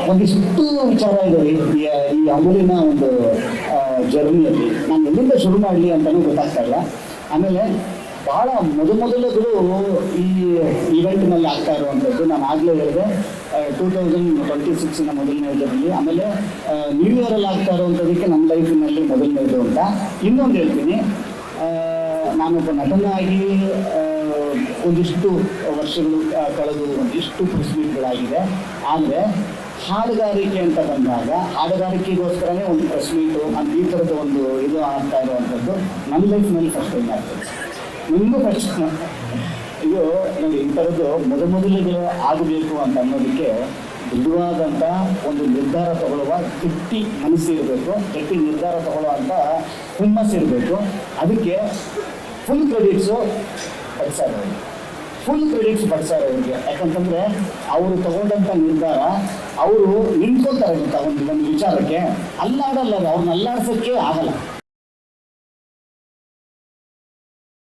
ಒಂದಿಷ್ಟು ವಿಚಾರ ಇದೆ ಈ ಅಮೂಲಿನ ಒಂದು ಜರ್ನಿಯಲ್ಲಿ. ನಾನು ಎಲ್ಲಿಂದ ಶುರು ಮಾಡಲಿ ಅಂತಲೂ ಗೊತ್ತಾಗ್ತಾ ಇಲ್ಲ. ಆಮೇಲೆ ಭಾಳ ಮೊದಲುಗಳು ಈ ಇವೆಂಟ್ನಲ್ಲಿ ಆಗ್ತಾ ಇರುವಂಥದ್ದು ನಾನು ಆಗಲೇ ಹೇಳಿದೆ 2026 ಮೊದಲನೇ ಇದರಲ್ಲಿ. ಆಮೇಲೆ ನ್ಯೂ ಇಯರಲ್ಲಿ ಆಗ್ತಾ ಇರುವಂಥದ್ದಕ್ಕೆ ನಮ್ಮ ಲೈಫಿನಲ್ಲಿ ಮೊದಲನೇದು ಅಂತ. ಇನ್ನೊಂದು ಹೇಳ್ತೀನಿ, ನಾನೊಬ್ಬ ನಟನಾಗಿ ಒಂದಿಷ್ಟು ವರ್ಷಗಳು ಕಳೆದು ಒಂದಿಷ್ಟು ಪ್ರೆಸ್ ಮೀಟ್ಗಳಾಗಿದೆ. ಆದರೆ ಹಾಡುಗಾರಿಕೆ ಅಂತ ಬಂದಾಗ ಹಾಡುಗಾರಿಕೆಗೋಸ್ಕರನೇ ಒಂದು ಪ್ರೆಸ್ ಮೀಟು ಅಂತ ಈ ಥರದ ಒಂದು ಇದು ಆಗ್ತಾ ಇರುವಂಥದ್ದು ನನ್ನ ಲೈಫ್ನಲ್ಲಿ ಫಸ್ಟ್ ಟೈಮ್ ಆಗ್ತದೆ. ನಿಮಗೂ ಫಸ್ಟ್ ಇದು ನೋಡಿ, ಈ ಥರದ್ದು ಮೊದಲುಗಳು ಆಗಬೇಕು ಅಂತ ಅನ್ನೋದಕ್ಕೆ ದೃಢವಾದಂಥ ಒಂದು ನಿರ್ಧಾರ ತಗೊಳ್ಳುವ ಗಟ್ಟಿ ಮನಸ್ಸು ಇರಬೇಕು, ಗಟ್ಟಿ ನಿರ್ಧಾರ ತಗೊಳ್ಳುವಂಥ ಹುಮ್ಮಸ್ಸು ಇರಬೇಕು. ಅದಕ್ಕೆ ಫುಲ್ ಕ್ರೆಡಿಟ್ಸು ಬಡ್ಸಾರ್ ಅವ್ರಿಗೆ. ಯಾಕಂತಂದರೆ ಅವರು ತಗೊಂಡಂಥ ನಿರ್ಧಾರ ಅವರು ನಿಂತ್ಕೊತಾರೆ ಒಂದು ವಿಚಾರಕ್ಕೆ. ಅಲ್ಲಾಡಲ್ಲ, ಅವ್ರನ್ನ ಅಲ್ಲಾಡ್ಸೋಕ್ಕೆ ಆಗಲ್ಲ.